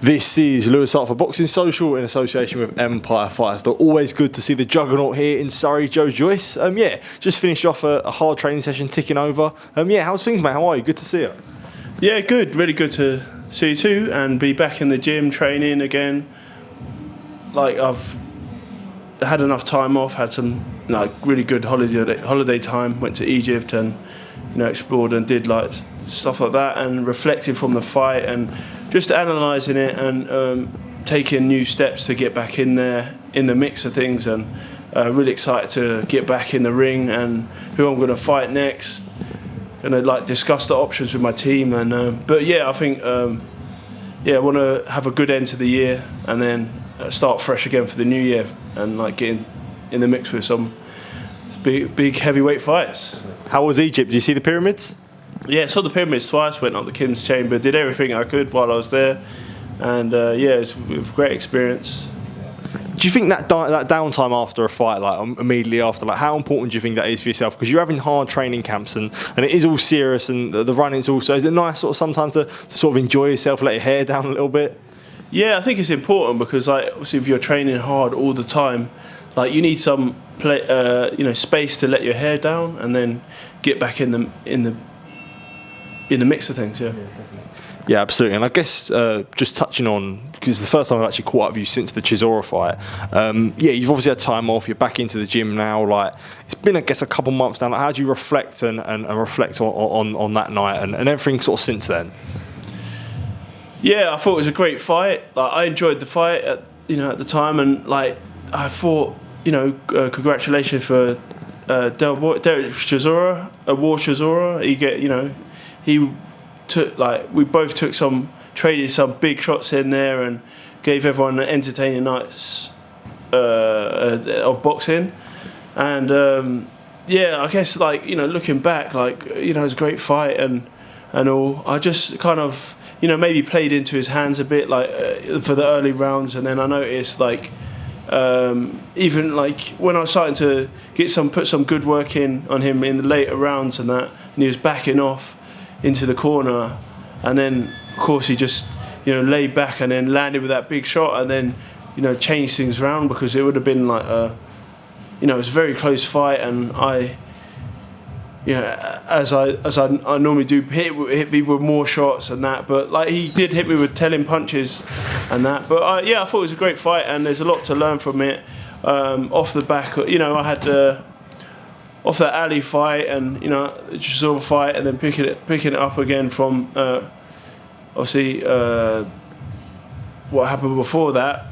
This is Lewis Hart for Boxing Social in association with Empire Fighters. They're always good to see the juggernaut here in Surrey, Joe Joyce. Just finished off a hard training session, ticking over. How's things, mate? How are you? Good to see you. Yeah, good. Really good to see you too, and be back in the gym training again. Like, I've had enough time off, had some really good holiday time. Went to Egypt and explored and did stuff like that, and reflected from the fight and just analysing it and taking new steps to get back in there in the mix of things, and really excited to get back in the ring and who I'm going to fight next. Gonna discuss the options with my team, and I think I want to have a good end to the year and then start fresh again for the new year and get in the mix with some big heavyweight fighters. How was Egypt? Did you see the pyramids? Yeah, saw the pyramids twice, went up the King's Chamber, did everything I could while I was there, and it was a great experience. Do you think that downtime after a fight, immediately after, how important do you think that is for yourself? Because you're having hard training camps and it is all serious, and the running's also. Is it nice sometimes to sort of enjoy yourself, let your hair down a little bit? Yeah, I think it's important because obviously if you're training hard all the time, you need some space to let your hair down and then get back in the mix of things. Yeah, absolutely. And I guess just touching on, because it's the first time I've actually caught up with you since the Chisora fight. You've obviously had time off. You're back into the gym now. It's been, I guess, a couple months now. How do you reflect and reflect on that night and everything sort of since then? Yeah, I thought it was a great fight. I enjoyed the fight at the time, and I thought congratulations for Derek Chisora, Chisora. He took we both traded some big shots in there and gave everyone an entertaining nights of boxing, and I guess looking back, it was a great fight and all. I just kind of maybe played into his hands a bit for the early rounds, and then I noticed even when I was starting to put some good work in on him in the later rounds and he was backing off into the corner, and then of course he just laid back and then landed with that big shot, and then changed things around, because it would have been it was a very close fight, and I as I normally do hit people with more shots and that, but he did hit me with telling punches and that, but I thought it was a great fight, and there's a lot to learn from it. Off the back, I had off that Ali fight and the Chisora fight, and then picking it up again from obviously what happened before that.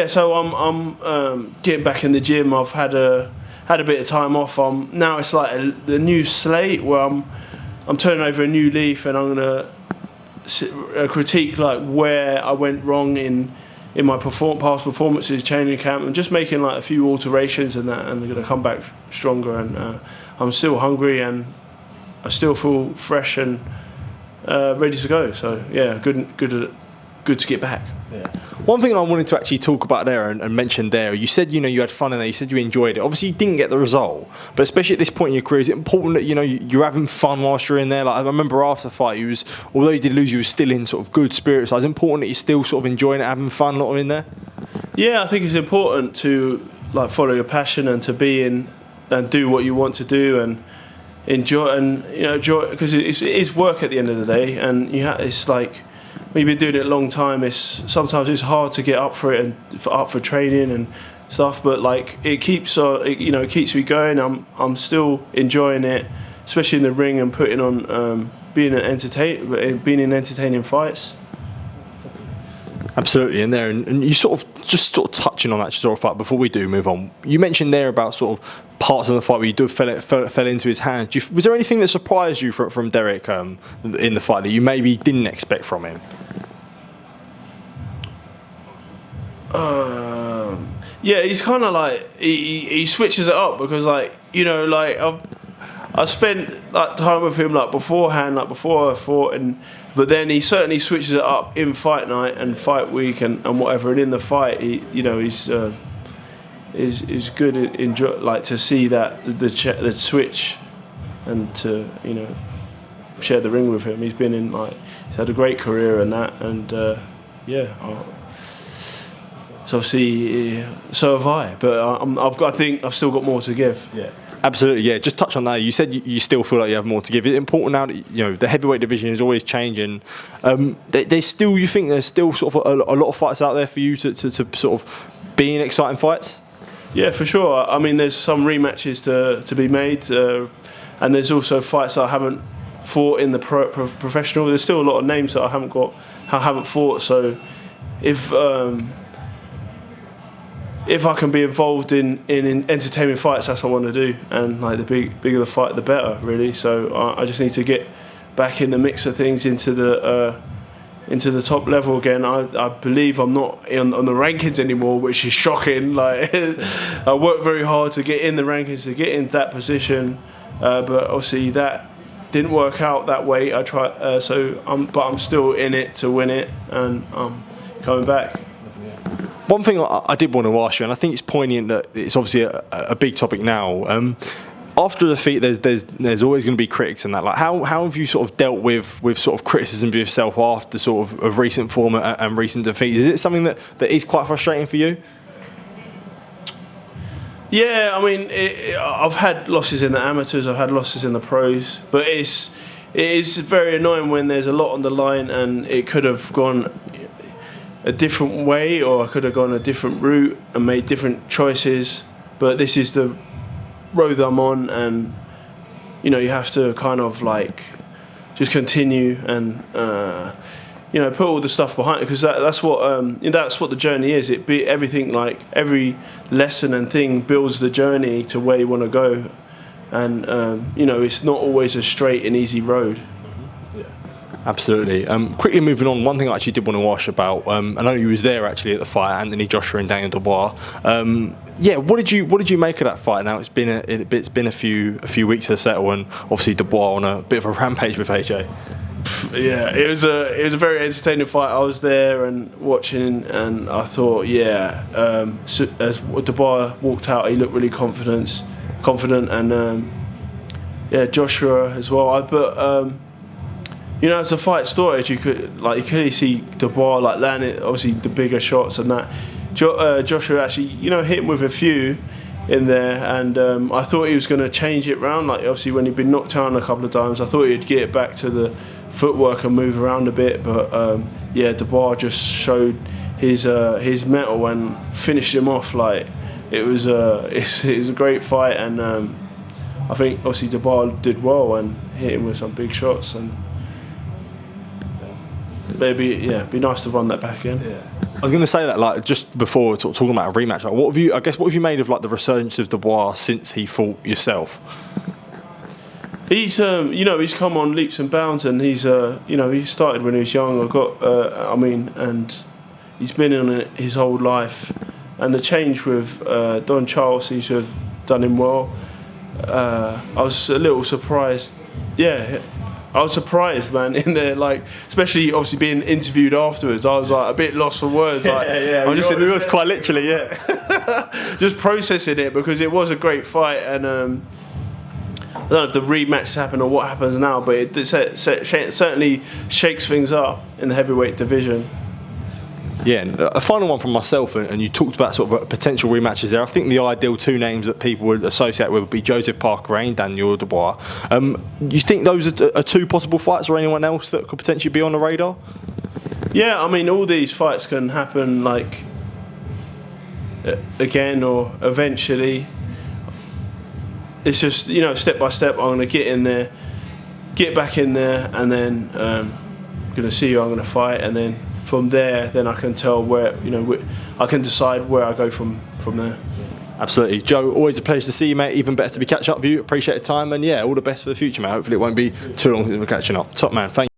So I'm getting back in the gym. I've had a bit of time off. Now it's the new slate where I'm turning over a new leaf, and I'm gonna critique where I went wrong in my past performances, training camp, and just making a few alterations and that, and I'm gonna come back stronger. And I'm still hungry, and I still feel fresh and ready to go. So good to get back. Yeah. One thing I wanted to actually talk about there and mention there, you said you had fun in there, you said you enjoyed it. Obviously you didn't get the result, but especially at this point in your career, is it important that you're having fun whilst you're in there? I remember after the fight, although you did lose, you were still in sort of good spirits. It's important that you're still sort of enjoying it, having fun, lot in there. Yeah, I think it's important to follow your passion and to be in and do what you want to do and enjoy, and enjoy, because it is work at the end of the day, and it's when you've been doing it a long time, sometimes it's hard to get up for it and up for training and stuff. But it keeps it keeps me going. I'm still enjoying it, especially in the ring and putting on being in entertaining fights. Absolutely, and you sort of touching on that Chisora fight before we do move on. You mentioned there about sort of parts of the fight where you fell into his hands. Was there anything that surprised you from Derek in the fight that you maybe didn't expect from him? He's kind of he switches it up, because I spent time with him beforehand, before I fought, but then he certainly switches it up in fight night and fight week and whatever, and in the fight he's good at enjoy, to see that the switch, and to share the ring with him. He's been in he's had a great career in that, and so obviously so have I. But I think I've still got more to give. Yeah. Absolutely, yeah. Just touch on that. You said you still feel like you have more to give. It's important now that the heavyweight division is always changing. There's still, you think there's still sort of a lot of fights out there for you to sort of be in exciting fights? Yeah, for sure. I mean, there's some rematches to be made, and there's also fights that I haven't fought in the professional. There's still a lot of names that I haven't fought. So if I can be involved in entertaining fights, that's what I want to do. And like the bigger the fight, the better, really. So I just need to get back in the mix of things into the top level again. I believe I'm not on the rankings anymore, which is shocking. Like I worked very hard to get in the rankings, to get in that position, but obviously that didn't work out that way. I tried, but I'm still in it to win it, and I'm coming back. One thing I did want to ask you, and I think it's poignant that it's obviously a big topic now. After a defeat, there's always going to be critics and that. Like, how have you sort of dealt with sort of criticism of yourself after sort of recent form and recent defeats? Is it something that is quite frustrating for you? Yeah, I mean, I've had losses in the amateurs, I've had losses in the pros, but it is very annoying when there's a lot on the line and it could have gone a different way, or I could have gone a different route and made different choices. But this is the road I'm on, and you have to kind of like just continue and put all the stuff behind it, because that's what the journey is. Everything, like every lesson and thing builds the journey to where you want to go, and it's not always a straight and easy road. Absolutely. Quickly moving on, one thing I actually did want to ask about. I know you was there actually at the fight, Anthony Joshua and Daniel Dubois. What did you make of that fight? Now it's been a few weeks to settle, and obviously Dubois on a bit of a rampage with AJ. Yeah, it was a very entertaining fight. I was there and watching, and I thought, as Dubois walked out, he looked really confident, and Joshua as well. As a fight started, you could clearly see Dubois like landing obviously the bigger shots, and that Joshua actually hit him with a few in there, and I thought he was going to change it round. Like obviously when he'd been knocked down a couple of times, I thought he'd get it back to the footwork and move around a bit, but Dubois just showed his mettle and finished him off. Like it was a great fight, and I think obviously Dubois did well and hit him with some big shots, and maybe it'd be nice to run that back in. Yeah. I was going to say that, like, just before talking about a rematch, like, what have you made of like the resurgence of Dubois since he fought yourself? He's he's come on leaps and bounds, and he's he started when he was young. And he's been in it his whole life, and the change with Don Charles seems to have done him well. I was a little surprised. Yeah, I was surprised, man, in there, like, especially obviously being interviewed afterwards. I was like a bit lost for words. Like, I'm just it was quite literally, just processing it, because it was a great fight, and I don't know if the rematch happened or what happens now, but it certainly shakes things up in the heavyweight division. Yeah, and a final one from myself, and you talked about sort of potential rematches there. I think the ideal two names that people would associate with would be Joseph Parker and Daniel Dubois. You think those are two possible fights, or anyone else that could potentially be on the radar? Yeah, I mean, all these fights can happen, like, again or eventually. It's just, step by step, I'm going to get in there, get back in there, and then I'm going to see who I'm going to fight, and then from there, then I can tell where, I can decide where I go from there. Absolutely. Joe, always a pleasure to see you, mate. Even better to be catching up with you. Appreciate the time, and all the best for the future, mate. Hopefully it won't be too long since we're catching up. Top man, thank you.